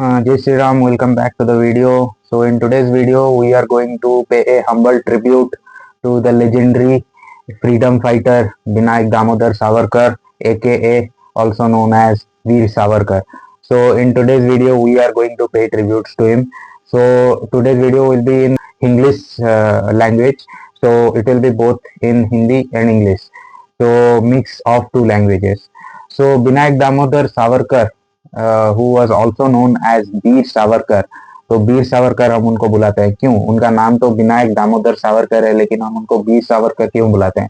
Jai Shri Ram, welcome back to the video. So in today's video, we are going to pay a humble tribute to the legendary freedom fighter Vinayak Damodar Savarkar, aka also known as Veer Savarkar. So in today's video, we are going to pay tributes to him. So today's video will be in English language. So it will be both in Hindi and English. So mix of two languages. So Vinayak Damodar Savarkar, who was also known as वीर सावरकर। तो वीर सावरकर हम उनको बुलाते हैं क्यों? उनका नाम तो विनायक दामोदर सावरकर है, लेकिन हम उनको वीर सावरकर क्यों बुलाते हैं?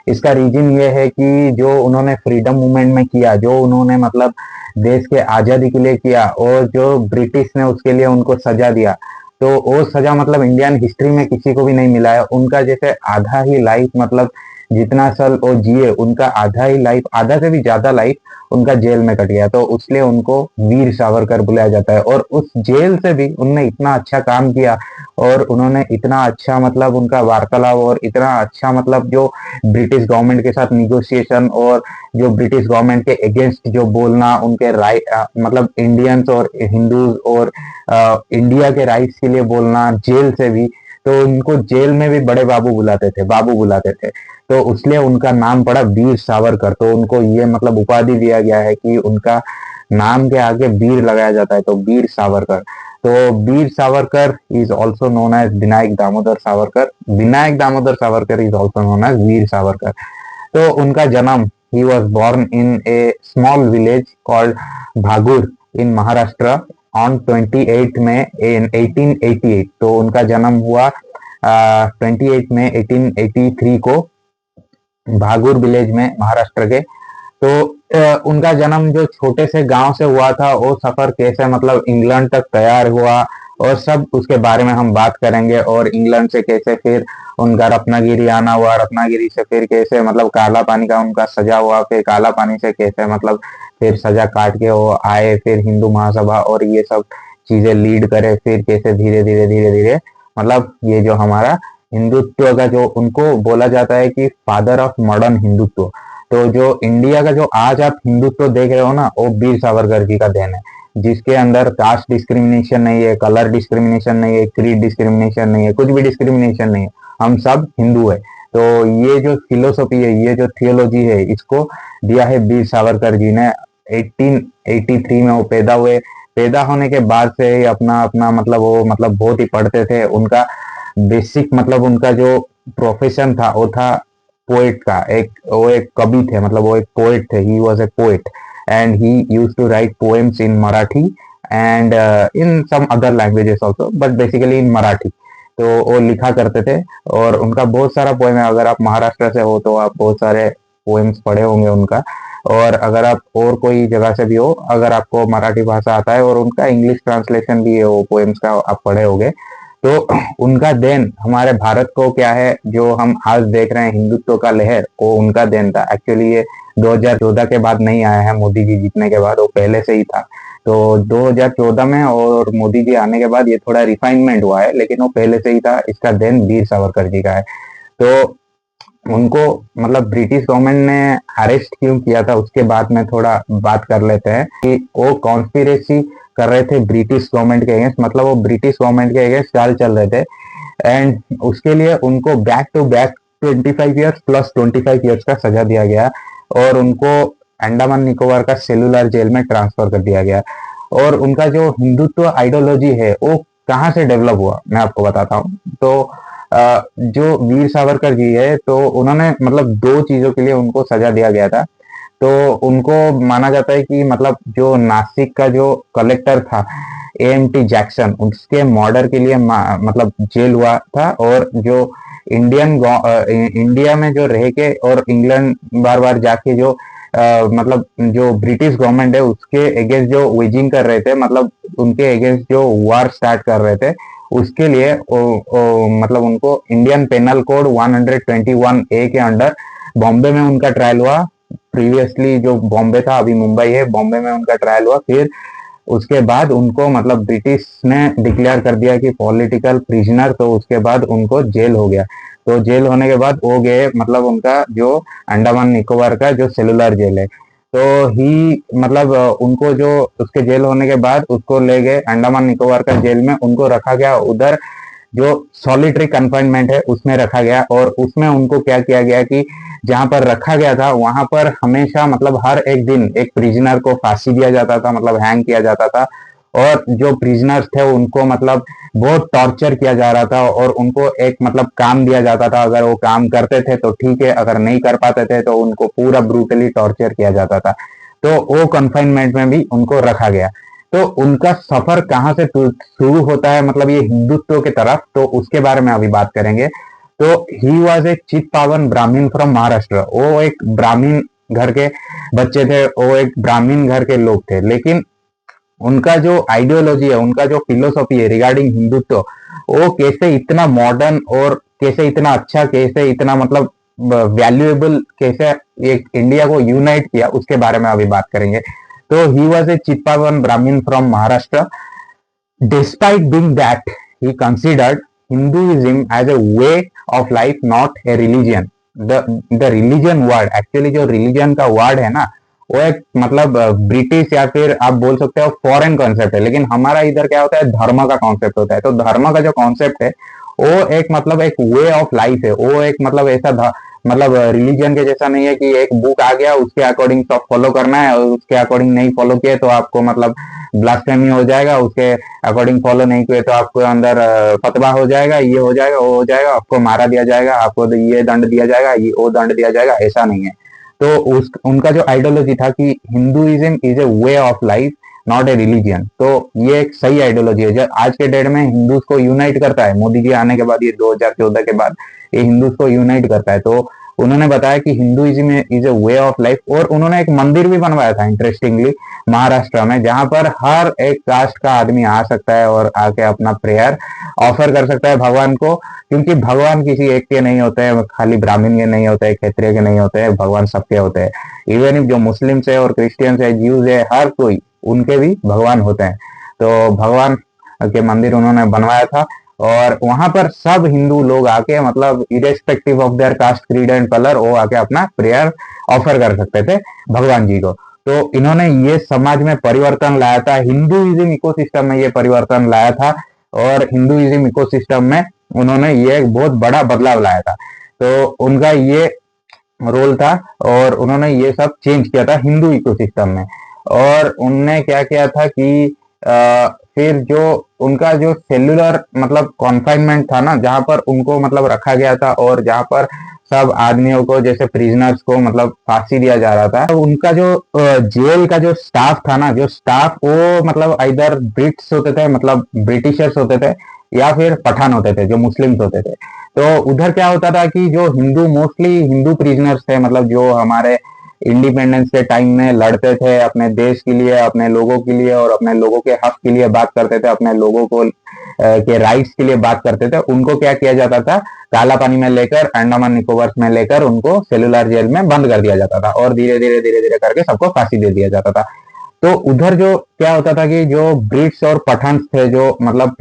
इसका रीजन ये है कि जो उन्होंने फ्रीडम मूवमेंट में किया, जो उन्होंने मतलब देश के आजादी के लिए किया, और जो ब्रिटिश ने उसके लिए उनको सजा दिया, तो वो सजा मतलब इंडियन हिस्ट्री में किसी को भी नहीं मिला है। उनका जैसे आधा ही लाइफ मतलब जितना साल वो जिए, उनका आधा ही लाइफ, आधा से भी ज्यादा लाइफ उनका जेल में कट गया, तो उसलिए उनको वीर सावरकर बुलाया जाता है। और उस जेल से भी उन्होंने इतना अच्छा काम किया, और उन्होंने इतना अच्छा मतलब उनका वार्तालाप, और इतना अच्छा मतलब जो ब्रिटिश गवर्नमेंट के साथ निगोशिएशन, और जो ब्रिटिश गवर्नमेंट के अगेंस्ट जो बोलना, उनके राइट मतलब इंडियंस और हिंदूज और इंडिया के राइट्स के लिए बोलना जेल से भी, तो उनको जेल में भी बड़े बाबू बुलाते थे, बाबू बुलाते थे। तो उसलिए उनका नाम पड़ा वीर सावरकर। तो उनको ये मतलब उपाधि दिया गया है कि उनका नाम के आगे वीर लगाया जाता है, तो वीर सावरकर। तो Veer Savarkar is also known as Vinayak Damodar Savarkar. Vinayak Damodar Savarkar is also known as Veer Savarkar. तो उनका जन्म, he was born in a small village called Bhagur in Maharashtra on 28 May इन 1888। तो उनका जन्म हुआ 28 में 1883 को भागुर विलेज में, महाराष्ट्र के। तो उनका जन्म जो छोटे से गांव से हुआ था, वो सफर कैसे मतलब इंग्लैंड तक तैयार हुआ, और सब उसके बारे में हम बात करेंगे। और इंग्लैंड से कैसे फिर उनका रत्नागिरी आना हुआ, रत्नागिरी से फिर कैसे मतलब काला पानी का उनका सजा हुआ, फिर काला पानी से कैसे मतलब फिर सजा काट के वो आए, फिर हिंदू महासभा और ये सब चीजें लीड करे, फिर कैसे धीरे धीरे धीरे धीरे मतलब ये जो हमारा हिंदुत्व का, जो उनको बोला जाता है कि फादर ऑफ मॉडर्न हिंदुत्व। तो जो इंडिया का जो आज आप हिंदुत्व देख रहे हो ना, वो वीर सावरकर जी का देन है, जिसके अंदर कास्ट डिस्क्रिमिनेशन नहीं है, कलर डिस्क्रिमिनेशन नहीं है, क्रीड डिस्क्रिमिनेशन नहीं है, कुछ भी डिस्क्रिमिनेशन नहीं है, हम सब हिंदू है। तो ये जो फिलोसफी है, ये जो थियोलॉजी है, इसको दिया है वीर सावरकर जी ने। 1883 में वो पैदा हुए। पैदा होने के बाद से ही अपना अपना मतलब वो मतलब बहुत ही पढ़ते थे। उनका बेसिक मतलब उनका जो प्रोफेशन था वो था पोएट का। वो एक कवि थे, मतलब वो एक पोएट थे। He was a poet and he used to write poems in Marathi and in some other languages also, but basically in Marathi. तो वो लिखा करते थे, और उनका बहुत सारा पोएम है। अगर आप महाराष्ट्र से हो तो आप बहुत सारे पोएम्स पढ़े होंगे उनका, और अगर आप और कोई जगह से भी हो, अगर आपको मराठी भाषा आता है, और उनका इंग्लिश ट्रांसलेशन भी है वो पोएम्स का, आप पढ़े होंगे। तो उनका देन हमारे भारत को क्या है, जो हम आज देख रहे हैं हिंदुत्व का लहर, वो उनका देन था। एक्चुअली ये 2014 के बाद नहीं आया है, मोदी जी जीतने के बाद, वो पहले से ही था। तो 2014 में और मोदी जी आने के बाद ये थोड़ा रिफाइनमेंट हुआ है, लेकिन वो पहले से ही था। इसका देन वीर सावरकर जी का है। तो उनको मतलब ब्रिटिश गवर्नमेंट ने अरेस्ट क्यों किया था, उसके बाद में थोड़ा बात कर लेते हैं कि वो कॉन्स्पिरेसी कर रहे थे ब्रिटिश गवर्नमेंट के अगेंस्ट, मतलब वो ब्रिटिश गवर्नमेंट के अगेंस्ट चाल चल रहे थे। एंड उसके लिए उनको back to back 25 years plus 25 years का सजा दिया गया, और उनको अंडमान निकोबार का सेलुलर जेल में ट्रांसफर कर दिया गया। और उनका जो हिंदुत्व आइडियोलॉजी है वो कहाँ से डेवलप हुआ, मैं आपको बताता हूँ। तो जो वीर सावरकर जी है, तो उन्होंने मतलब दो चीजों के लिए उनको सजा दिया गया था। तो उनको माना जाता है कि मतलब जो नासिक का जो कलेक्टर था एएमटी जैक्सन, उसके मर्डर के लिए मतलब जेल हुआ था। और जो इंडिया में जो रह के और इंग्लैंड बार बार जाके जो मतलब जो ब्रिटिश गवर्नमेंट है उसके अगेंस्ट जो वेजिंग कर रहे थे, मतलब उनके अगेंस्ट जो वार स्टार्ट कर रहे थे, उसके लिए मतलब उनको इंडियन पेनल कोड 121A के अंडर बॉम्बे में उनका ट्रायल हुआ। प्रीवियसली जो बॉम्बे था, अभी मुंबई है, बॉम्बे में उनका ट्रायल हुआ। फिर उसके बाद उनको मतलब ब्रिटिश ने डिक्लेयर कर दिया कि पॉलिटिकल प्रिजनर, तो उसके बाद उनको जेल हो गया। तो जेल होने के बाद वो गए मतलब उनका जो अंडमान निकोबार का जो सेलुलर जेल है, तो ही मतलब उनको जो उसके जेल होने के बाद उसको ले गए अंडमान निकोबार का जेल में, उनको रखा गया उधर जो सॉलिटरी कन्फाइनमेंट है उसमें रखा गया। और उसमें उनको क्या किया गया कि जहां पर रखा गया था वहां पर हमेशा मतलब हर एक दिन एक प्रिजनर को फांसी दिया जाता था, मतलब हैंग किया जाता था। और जो प्रिजनर्स थे उनको मतलब बहुत टॉर्चर किया जा रहा था, और उनको एक मतलब काम दिया जाता था, अगर वो काम करते थे तो ठीक है, अगर नहीं कर पाते थे तो उनको पूरा ब्रूटली टॉर्चर किया जाता था। तो वो कन्फाइनमेंट में भी उनको रखा गया। तो उनका सफर कहाँ से शुरू होता है, मतलब ये हिंदुत्व की तरफ, तो उसके बारे में अभी बात करेंगे। तो ही was a Chitpavan Brahmin from Maharashtra. वो एक ब्राह्मण घर के बच्चे थे, वो एक ब्राह्मण घर के लोग थे, लेकिन उनका जो आइडियोलॉजी है, उनका जो फिलोसॉफी है रिगार्डिंग हिंदुत्व, वो कैसे इतना मॉडर्न और कैसे इतना अच्छा, कैसे इतना मतलब वैल्यूएबल, कैसे एक इंडिया को यूनाइट किया, उसके बारे में अभी बात करेंगे। तो ही was a Chitpavan Brahmin from Maharashtra. Despite being that he considered Hinduism as a way of life, not a religion. The religion word, actually जो रिलीजन का वर्ड है ना, वो एक मतलब ब्रिटिश या फिर आप बोल सकते हो फॉरेन कॉन्सेप्ट है। लेकिन हमारा इधर क्या होता है, धर्म का कॉन्सेप्ट होता है। तो धर्म का जो कॉन्सेप्ट है वो एक मतलब एक वे ऑफ लाइफ है। वो एक मतलब ऐसा मतलब रिलीजन के जैसा नहीं है कि एक बुक आ गया उसके अकॉर्डिंग सब फॉलो करना है, और उसके अकॉर्डिंग नहीं फॉलो किए तो आपको मतलब ब्लास्फेमी हो जाएगा, उसके अकॉर्डिंग फॉलो नहीं किए तो आपको अंदर फतवा हो जाएगा, ये हो जाएगा, वो हो जाएगा, आपको मारा दिया जाएगा, आपको ये दंड दिया जाएगा, ये वो दंड दिया जाएगा, ऐसा नहीं है। तो उनका जो आइडियोलॉजी था कि Hinduism is a way of life, not A religion. तो ये एक सही आइडियोलॉजी है जो आज के डेट में हिंदूज को यूनाइट करता है। मोदी जी आने के बाद, ये 2014 के बाद ये हिंदूज को यूनाइट करता है। तो उन्होंने बताया कि Hinduism is a way of life, और उन्होंने एक मंदिर भी बनवाया था इंटरेस्टिंगली महाराष्ट्र में, जहां पर हर एक कास्ट का आदमी आ सकता है और आके अपना प्रेयर ऑफर कर सकता है भगवान को। क्योंकि भगवान किसी एक के नहीं होते हैं, खाली ब्राह्मण के नहीं होते हैं, क्षत्रिय के नहीं होते हैं, भगवान सबके होते हैं। इवन इफ जो मुस्लिम्स है और क्रिश्चियंस है, ज्यूज है, हर कोई, उनके भी भगवान होते हैं। तो भगवान के मंदिर उन्होंने बनवाया था, और वहां पर सब हिंदू लोग आके मतलब irrespective of their caste, creed and colour, वो आके अपना प्रेयर ऑफर कर सकते थे भगवान जी को। तो इन्होंने ये समाज में परिवर्तन लाया था, हिंदुइज्म इकोसिस्टम में ये परिवर्तन लाया था, और हिंदुइज्म इकोसिस्टम में उन्होंने ये एक बहुत बड़ा बदलाव लाया था। तो उनका ये रोल था, और उन्होंने ये सब चेंज किया था हिंदू इकोसिस्टम में। और उनने क्या किया था कि फिर जो उनका जो सेल्युलर मतलब कॉन्फाइनमेंट था ना, जहां पर उनको मतलब रखा गया था, और जहां पर सब आदमियों को जैसे प्रिजनर्स को मतलब फांसी दिया जा रहा था, तो उनका जो जेल का जो स्टाफ था ना, जो स्टाफ वो मतलब इधर ब्रिट्स होते थे, मतलब ब्रिटिशर्स होते थे, या फिर पठान होते थे जो मुस्लिम्स होते थे। तो उधर क्या होता था कि जो हिंदू, मोस्टली हिंदू प्रिजनर्स थे, मतलब जो हमारे इंडिपेंडेंस के टाइम में लड़ते थे अपने देश के लिए, अपने लोगों के लिए, और अपने लोगों के हक के लिए बात करते थे, अपने लोगों को के राइट्स के लिए बात करते थे, उनको क्या किया जाता था, काला पानी में लेकर, अंडमान निकोबार में लेकर उनको सेलुलर जेल में बंद कर दिया जाता था, और धीरे धीरे धीरे धीरे करके सबको फांसी दे दिया जाता था। तो उधर जो क्या होता था कि जो ब्रिट्स और पठान थे, जो मतलब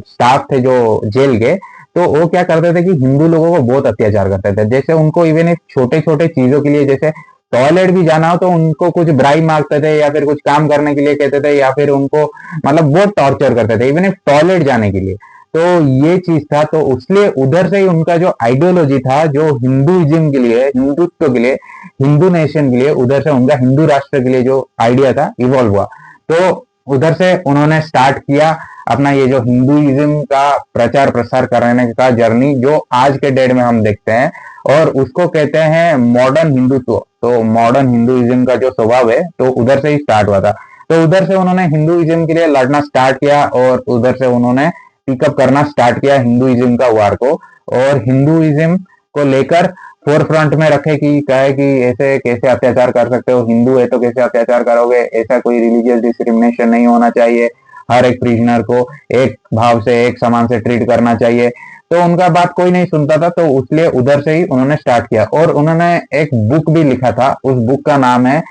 स्टाफ थे जो जेल के, तो वो क्या करते थे कि हिंदू लोगों को बहुत अत्याचार करते थे। जैसे उनको इवन एक छोटे छोटे चीजों के लिए, जैसे टॉयलेट भी जाना हो तो उनको कुछ ब्राइब मांगते थे, या फिर कुछ काम करने के लिए कहते थे, या फिर उनको मतलब बहुत टॉर्चर करते थे इवन एक टॉयलेट जाने के लिए। तो ये चीज था, तो उसलिए उधर से ही उनका जो आइडियोलॉजी था, जो हिंदुइज्म के लिए, हिंदुत्व के लिए, हिंदू नेशन के लिए, उधर से उनका हिंदू राष्ट्र के लिए जो आइडिया था इवॉल्व हुआ। तो उधर से उन्होंने स्टार्ट किया अपना ये जो हिंदुइज्म का प्रचार प्रसार करने का जर्नी, जो आज के डेट में हम देखते हैं, और उसको कहते हैं मॉडर्न हिंदुत्व। तो मॉडर्न हिंदुइज्म का जो स्वभाव है, तो उधर से ही स्टार्ट हुआ था। तो उधर से उन्होंने हिंदुइज्म के लिए लड़ना स्टार्ट किया, और उधर से उन्होंने पिकअप करना स्टार्ट किया हिंदुइज्म का वार को, और हिंदुइज्म को लेकर फोर फ्रंट में रखे कि कहे कि ऐसे कैसे अत्याचार कर सकते हो, हिंदू है तो कैसे अत्याचार करोगे, ऐसा कोई रिलीजियस डिस्क्रिमिनेशन नहीं होना चाहिए, हर एक प्रिजनर को एक भाव से, एक समान से ट्रीट करना चाहिए। तो उनका बात कोई नहीं सुनता था, तो उसलिए उधर से ही उन्होंने स्टार्ट किया। और उन्होंने एक बुक भी लिखा था, उस बुक का नाम है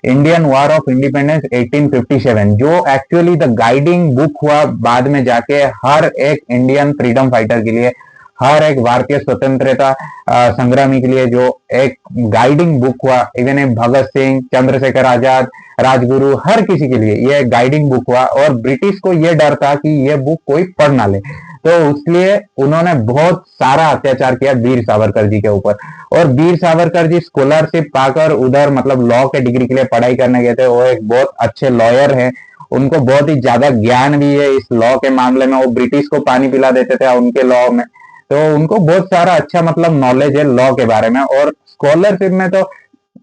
इंडियन वॉर ऑफ इंडिपेंडेंस 1857, जो एक्चुअली द गाइडिंग बुक हुआ बाद में जाके हर एक इंडियन फ्रीडम फाइटर के लिए, हर एक भारतीय स्वतंत्रता संग्रामी के लिए जो एक गाइडिंग बुक हुआ, इवन भगत सिंह, चंद्रशेखर आजाद, राजगुरु, हर किसी के लिए ये गाइडिंग बुक हुआ। और ब्रिटिश को ये डर था कि ये बुक कोई पढ़ ना ले, तो इसलिए उन्होंने बहुत सारा अत्याचार किया वीर सावरकर जी के ऊपर। और वीर सावरकर जी स्कॉलरशिप पाकर उधर मतलब लॉ के डिग्री के लिए पढ़ाई करने गए थे। वो एक बहुत अच्छे लॉयर हैं, उनको बहुत ही ज्यादा ज्ञान भी है इस लॉ के मामले में। वो ब्रिटिश को पानी पिला देते थे उनके लॉ में, तो उनको बहुत सारा अच्छा मतलब नॉलेज है लॉ के बारे में। और स्कॉलरशिप में तो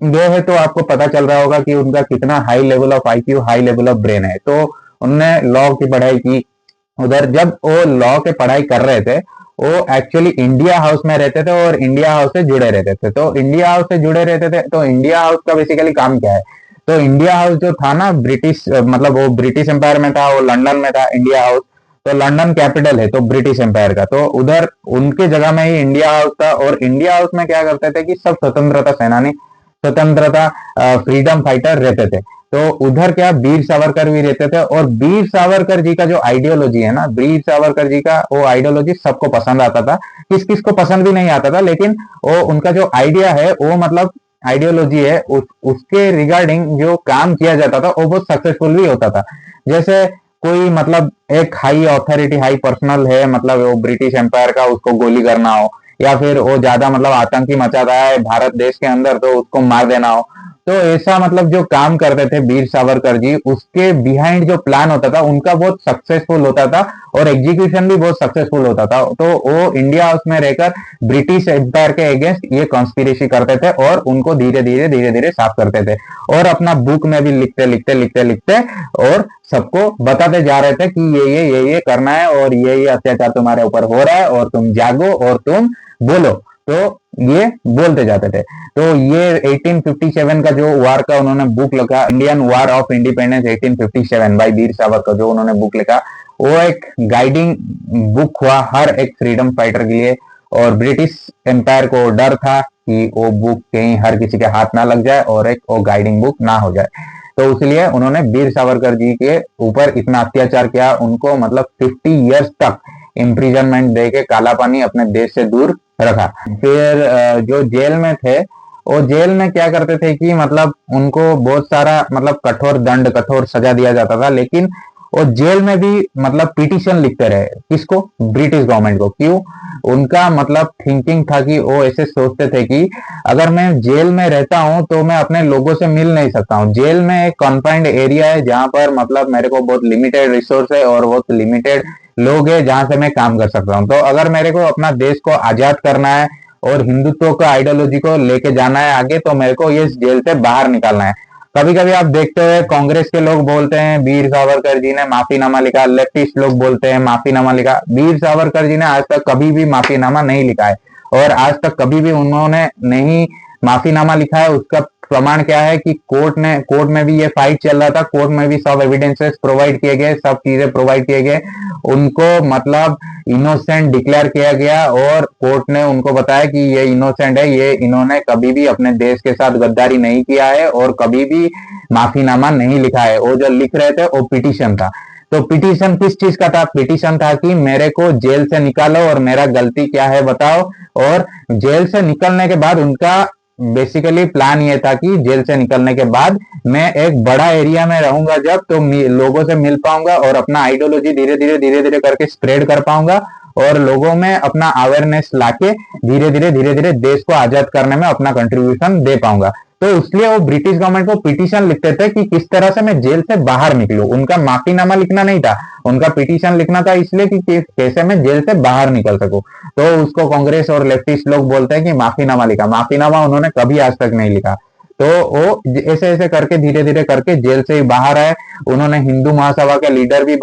जो है तो आपको पता चल रहा होगा कि उनका कितना high level of IQ, high level of brain है। तो उन्होंने लॉ की पढ़ाई की उधर। जब वो लॉ के पढ़ाई कर रहे थे, वो एक्चुअली इंडिया हाउस में रहते थे और इंडिया हाउस से जुड़े रहते थे। तो इंडिया हाउस से जुड़े रहते थे, तो इंडिया हाउस का बेसिकली काम क्या है? तो इंडिया हाउस जो था ना ब्रिटिश, मतलब वो ब्रिटिश एम्पायर में था, वो लंदन में था इंडिया हाउस। तो लंदन कैपिटल है तो ब्रिटिश एम्पायर का, तो उधर उनके जगह में ही इंडिया हाउस था। और इंडिया हाउस में क्या करते थे कि सब स्वतंत्रता सेनानी, स्वतंत्रता फ्रीडम फाइटर रहते थे। तो उधर क्या वीर सावरकर भी रहते थे। और वीर सावरकर जी का जो आइडियोलॉजी है ना, वीर सावरकर जी का वो आइडियोलॉजी सबको पसंद आता था। किस किस को पसंद भी नहीं आता था, लेकिन वो उनका जो आइडिया है, वो मतलब आइडियोलॉजी है, उसके रिगार्डिंग जो काम किया जाता था वो बहुत सक्सेसफुल भी होता था। जैसे कोई मतलब एक हाई अथॉरिटी, हाई पर्सनल है, मतलब वो ब्रिटिश एम्पायर का, उसको गोली करना हो, या फिर वो ज्यादा मतलब आतंकी मचाता है भारत देश के अंदर तो उसको मार देना हो, तो ऐसा मतलब जो काम करते थे वीर सावरकर जी, उसके बिहाइंड जो प्लान होता था उनका बहुत सक्सेसफुल होता था और एग्जीक्यूशन भी बहुत सक्सेसफुल होता था। तो वो इंडिया हाउस में रहकर ब्रिटिश एम्पायर के अगेंस्ट ये कॉन्स्पिरेसी करते थे और उनको धीरे धीरे धीरे धीरे साफ करते थे। और अपना बुक में भी लिखते लिखते लिखते लिखते और सबको बताते जा रहे थे कि ये करना है और ये अत्याचार तुम्हारे ऊपर हो रहा है और तुम जागो और तुम बोलो। तो ये बोलते जाते थे। तो ये 1857 का जो वार का उन्होंने बुक लिखा, Indian War of Independence 1857 by Veer Savarkar, जो उन्होंने बुक लिखा, वो एक गाइडिंग बुक हुआ हर एक फ्रीडम फाइटर के लिए। और ब्रिटिश एम्पायर को डर था कि वो बुक कहीं हर किसी के हाथ ना लग जाए और एक वो गाइडिंग बुक ना हो जाए। तो इसलिए उन्होंने वीर सावरकर जी के ऊपर इतना अत्याचार किया, उनको मतलब 50 इयर्स तक इम्प्रिजनमेंट दे के काला पानी अपने देश से दूर रखा। फिर जो जेल में थे, वो जेल में क्या करते थे कि मतलब उनको बहुत सारा मतलब कठोर दंड, कठोर सजा दिया जाता था। लेकिन वो जेल में भी मतलब पिटीशन लिखते रहे, किसको? ब्रिटिश गवर्नमेंट को। क्यों? उनका मतलब थिंकिंग था कि वो ऐसे सोचते थे कि अगर मैं जेल में रहता हूं तो मैं अपने लोगों से मिल नहीं सकता हूं। जेल में एक कॉन्फाइंड एरिया है जहां पर मतलब मेरे को बहुत लिमिटेड रिसोर्स है और बहुत लिमिटेड लोग है जहां से मैं काम कर सकता हूं। तो अगर मेरे को अपना देश को आजाद करना है और हिंदुत्व का आइडियोलॉजी को लेके जाना है आगे, तो मेरे को ये जेल से बाहर निकालना है। कभी कभी आप देखते हुए कांग्रेस के लोग बोलते हैं वीर सावरकर जी ने माफीनामा लिखा, लेफ्टिस्ट लोग बोलते हैं माफीनामा लिखा। वीर सावरकर जी ने आज तक कभी भी माफीनामा नहीं लिखा है और आज तक कभी भी उन्होंने नहीं माफीनामा लिखा है। उसका प्रमाण क्या है कि कोर्ट में भी ये फाइट चल रहा था, कोर्ट में भी सब एविडेंसेस प्रोवाइड किए गए, सब चीजें प्रोवाइड किए गए, उनको मतलब इनोसेंट डिक्लेयर किया गया और कोर्ट ने उनको बताया कि ये इनोसेंट है, ये इन्होंने कभी भी अपने देश के साथ गद्दारी नहीं किया है और कभी भी माफीनामा नहीं लिखा है। वो जो लिख रहे थे वो पिटीशन था। तो पिटीशन किस चीज का था? पिटीशन था कि मेरे को जेल से निकालो और मेरा गलती क्या है बताओ। और जेल से निकलने के बाद उनका बेसिकली प्लान ये था कि जेल से निकलने के बाद मैं एक बड़ा एरिया में रहूंगा जब, तो लोगों से मिल पाऊंगा और अपना आइडियोलॉजी धीरे धीरे करके स्प्रेड कर पाऊंगा और लोगों में अपना अवेयरनेस लाके धीरे धीरे देश को आजाद करने में अपना कंट्रीब्यूशन दे पाऊंगा। तो इसलिए वो ब्रिटिश गवर्नमेंट को पिटीशन लिखते थे कि किस तरह से मैं जेल से बाहर निकलूं। उनका माफीनामा लिखना नहीं था, उनका पिटीशन लिखना था, इसलिए कि कैसे मैं जेल से बाहर निकल सकूं। तो उसको कांग्रेस और लेफ्टिस्ट लोग बोलते हैं कि माफीनामा लिखा। माफीनामा उन्होंने कभी आज तक नहीं लिखा। तो वो ऐसे ऐसे करके धीरे धीरे करके जेल से ही बाहर आए। उन्होंने हिंदू महासभा के लीडर भी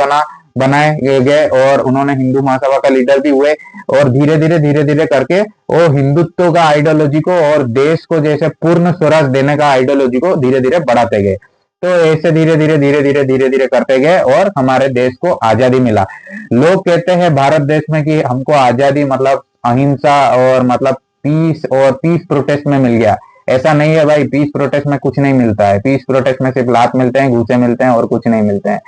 बनाए गए और उन्होंने हिंदू महासभा का लीडर भी हुए और धीरे धीरे करके वो हिंदुत्व का आइडियोलॉजी को और देश को जैसे पूर्ण स्वराज देने का आइडियोलॉजी को धीरे धीरे बढ़ाते गए। तो ऐसे धीरे धीरे करते गए और हमारे देश को आजादी मिला। लोग कहते हैं भारत देश में कि हमको आजादी मतलब अहिंसा और मतलब पीस प्रोटेस्ट में मिल गया। ऐसा नहीं है भाई, पीस प्रोटेस्ट में कुछ नहीं मिलता है। पीस प्रोटेस्ट में सिर्फ लात मिलते हैं, घूसे मिलते हैं और कुछ नहीं मिलते हैं।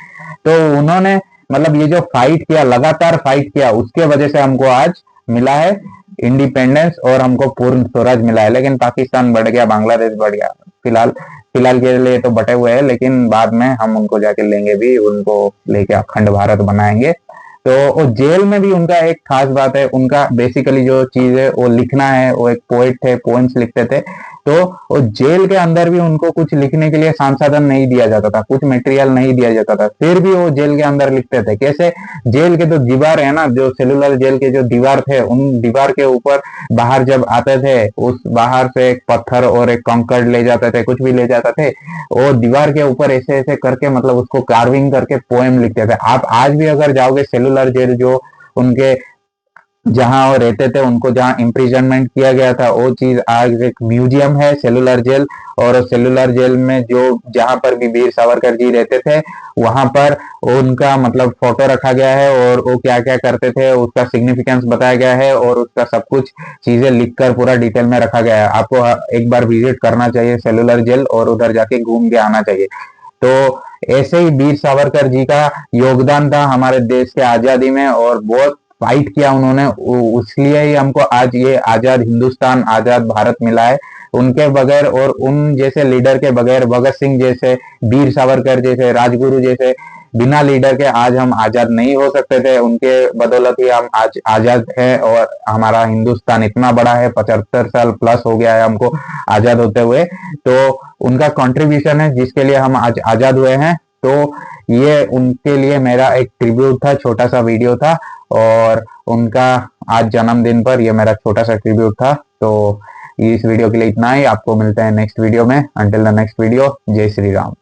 तो उन्होंने मतलब ये जो फाइट किया, लगातार फाइट किया, उसके वजह से हमको आज मिला है इंडिपेंडेंस और हमको पूर्ण स्वराज मिला है, लेकिन पाकिस्तान बढ़ गया, बांग्लादेश बढ़ गया। फिलहाल फिलहाल के लिए तो बटे हुए हैं, लेकिन बाद में हम उनको जाके लेंगे भी, उनको लेके अखंड भारत बनाएंगे। तो जेल में भी उनका एक खास बात है, उनका बेसिकली जो चीज है वो लिखना है। वो एक पोएट थे, पोएम्स लिखते थे। तो वो जेल के अंदर भी उनको कुछ लिखने के लिए संसाधन नहीं दिया जाता था, कुछ मटेरियल नहीं दिया जाता था, फिर भी वो जेल के अंदर लिखते थे। कैसे? जेल के जो दीवार है ना, जो सेलुलर जेल के जो दीवार थे, उन दीवार के ऊपर बाहर जब आते थे, उस बाहर से एक पत्थर और एक कंकड़ ले जाते थे, कुछ भी ले जाते थे, वो दीवार के ऊपर ऐसे ऐसे करके मतलब उसको कार्विंग करके पोएम लिखते थे। आप आज भी अगर जाओगे सेलुलर जेल, जो उनके जहां वो रहते थे, उनको जहां इम्प्रिजनमेंट किया गया था, वो चीज आज एक म्यूजियम है, सेलुलर जेल। और सेलुलर जेल में जो जहां पर भी वीर सावरकर जी रहते थे, वहां पर उनका मतलब फोटो रखा गया है, और वो क्या क्या करते थे उसका सिग्निफिकेंस बताया गया है, और उसका सब कुछ चीजें लिखकर पूरा डिटेल में रखा गया है। आपको एक बार विजिट करना चाहिए सेलुलर जेल, और उधर जाके घूम के आना चाहिए। तो ऐसे ही वीर सावरकर जी का योगदान था हमारे देश के आजादी में, और बहुत फाइट किया उन्होंने, इसलिए ही हमको आज ये आजाद हिंदुस्तान, आजाद भारत मिला है। उनके बगैर और उन जैसे लीडर के बगैर, भगत सिंह जैसे, वीर सावरकर जैसे, राजगुरु जैसे बिना लीडर के आज हम आजाद नहीं हो सकते थे। उनके बदौलत ही हम आज आजाद हैं, और हमारा हिंदुस्तान इतना बड़ा है, 75 साल प्लस हो गया है हमको आजाद होते हुए। तो उनका कंट्रीब्यूशन है जिसके लिए हम आज आजाद हुए हैं। तो ये उनके लिए मेरा एक ट्रिब्यूट था, छोटा सा वीडियो था, और उनका आज जन्मदिन पर ये मेरा छोटा सा ट्रिब्यूट था। तो इस वीडियो के लिए इतना ही। आपको मिलते हैं नेक्स्ट वीडियो में। अंटिल द नेक्स्ट वीडियो, जय श्री राम।